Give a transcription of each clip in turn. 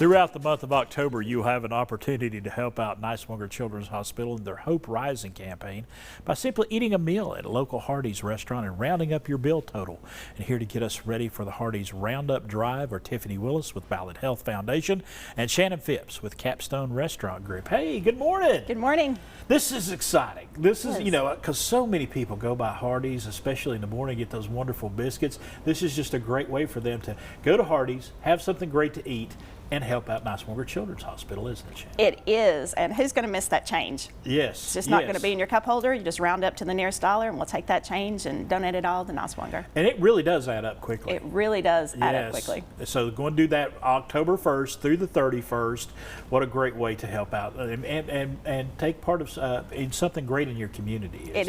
Throughout the month of October, you have an opportunity to help out Niswonger Children's Hospital in their Hope Rising campaign by simply eating a meal at a local Hardee's restaurant and rounding up your bill total. And here to get us ready for the Hardee's Roundup Drive are Tiffany Willis with Ballad Health Foundation and Shannon Phipps with Capstone Restaurant Group. Hey, good morning. Good morning. This is exciting. This is, you know, because so many people go by Hardee's, especially in the morning, get those wonderful biscuits. This is just a great way for them to go to Hardee's, have something great to eat, and help out Niswonger Children's Hospital, isn't it, Shannon? It is, and who's going to miss that change? Yes. It's just not going to be in your cup holder. You just round up to the nearest dollar, and we'll take that change and donate it all to Niswonger. And it really does add up quickly. It really does add up quickly. So going to do that October 1st through the 31st. What a great way to help out and take part of in something great in your community. It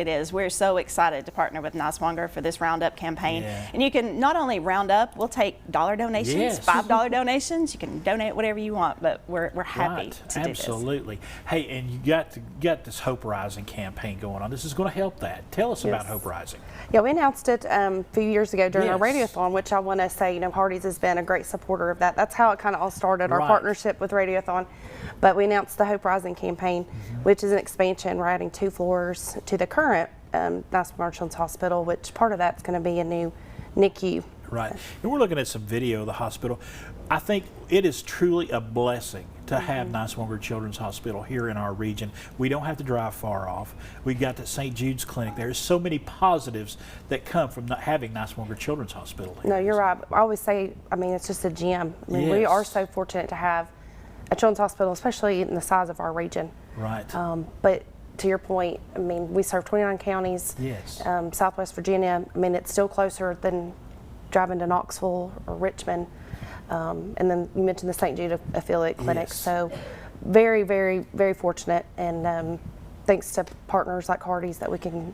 is. We're so excited to partner with Niswonger for this Roundup campaign. Yeah. And you can not only round up, we'll take dollar donations, yes. $5 donations. You can donate whatever you want, but we're happy to do this. Absolutely. Hey, and you got this Hope Rising campaign going on. This is going to help that. Tell us about Hope Rising. Yeah, we announced it a few years ago during our Radiothon, which I want to say, you know, Hardee's has been a great supporter of that. That's how it kind of all started, our partnership with Radiothon. But we announced the Hope Rising campaign, which is an expansion. We're adding 2 floors to the current Niswonger Children's Hospital, which part of that's going to be a new NICU. Right. And we're looking at some video of the hospital. I think it is truly a blessing to have Niswonger Children's Hospital here in our region. We don't have to drive far off. We got the St. Jude's Clinic. There's so many positives that come from not having Niswonger Children's Hospital here. No, you're right. I always say, I mean, it's just a gem. I mean, we are so fortunate to have a children's hospital, especially in the size of our region. Right. But to your point, I mean, we serve 29 counties. Yes. Southwest Virginia. I mean, it's still closer than driving to Knoxville or Richmond. And then you mentioned the St. Jude affiliate clinic. So very, very, very fortunate. And thanks to partners like Hardee's that we can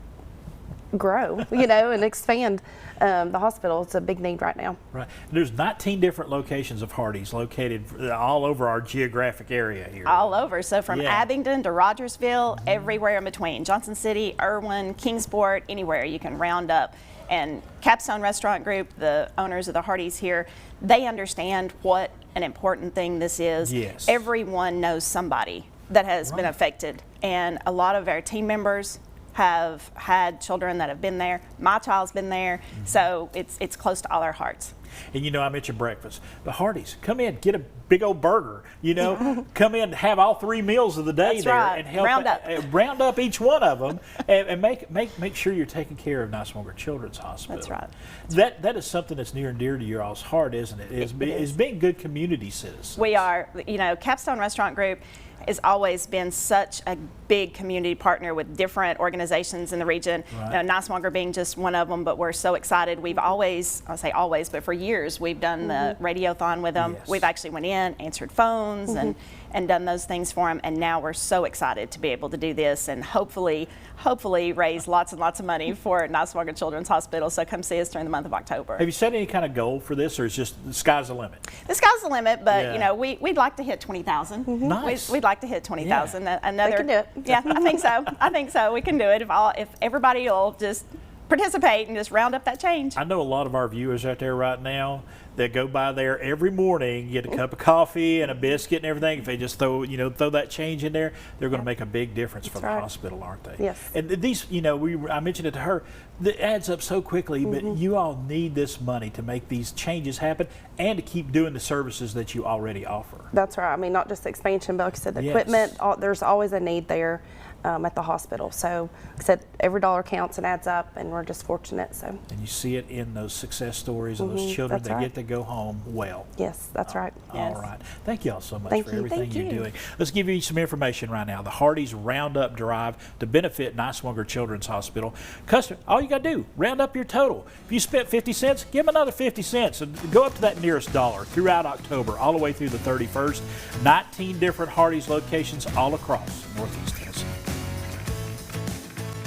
grow, you know, and expand the hospital. It's a big need right now. Right. There's 19 different locations of Hardee's located all over our geographic area here. All over. So from Abingdon to Rogersville, everywhere in between. Johnson City, Irwin, Kingsport, anywhere you can round up. And Capstone Restaurant Group, the owners of the Hardee's here, they understand what an important thing this is. Yes. Everyone knows somebody that has been affected. And a lot of our team members have had children that have been there. My child's been there. So it's close to all our hearts. And you know, I'm at your breakfast. The Hardee's, come in, get a big old burger. You know, come in, have all 3 meals of the day and help round up each one of them, and make sure you're taking care of Niswonger Children's Hospital. That's right. That is something that's near and dear to your all's heart, isn't it? Is being good community citizens. We are. You know, Capstone Restaurant Group has always been such a big community partner with different organizations in the region. Right. Niswonger being just one of them, but we're so excited. We've always, I'll say always, but for years we've done the radiothon with them. Yes. We've actually went in, answered phones, and done those things for them. And now we're so excited to be able to do this and hopefully raise lots and lots of money for Niswonger Children's Hospital. So come see us during the month of October. Have you set any kind of goal for this, or is just the sky's the limit? The sky's the limit, but you know, we'd like to hit 20,000. Nice. We'd like to hit 20,000. We can do it. Yeah, I think so. I think so. We can do it if everybody will just participate and just round up that change. I know a lot of our viewers out there right now that go by there every morning, get a cup of coffee and a biscuit and everything. If they just throw that change in there, they're going to make a big difference for the hospital, aren't they? Yes. And these, you know, I mentioned it to her, it adds up so quickly, but you all need this money to make these changes happen and to keep doing the services that you already offer. That's right. I mean, not just the expansion, but like I said, the equipment, there's always a need there at the hospital. So, like I said, every dollar counts and adds up, and we're just fortunate. So. And you see it in those success stories of those children that get to go home well. Yes, that's right. All right. Thank you all so much for you. everything you're doing. Let's give you some information right now. The Hardee's Roundup Drive to benefit Niswonger Children's Hospital. Customer, all you got to do, round up your total. If you spent 50 cents, give them another 50 cents and go up to that nearest dollar throughout October, all the way through the 31st. 19 different Hardee's locations all across Northeast.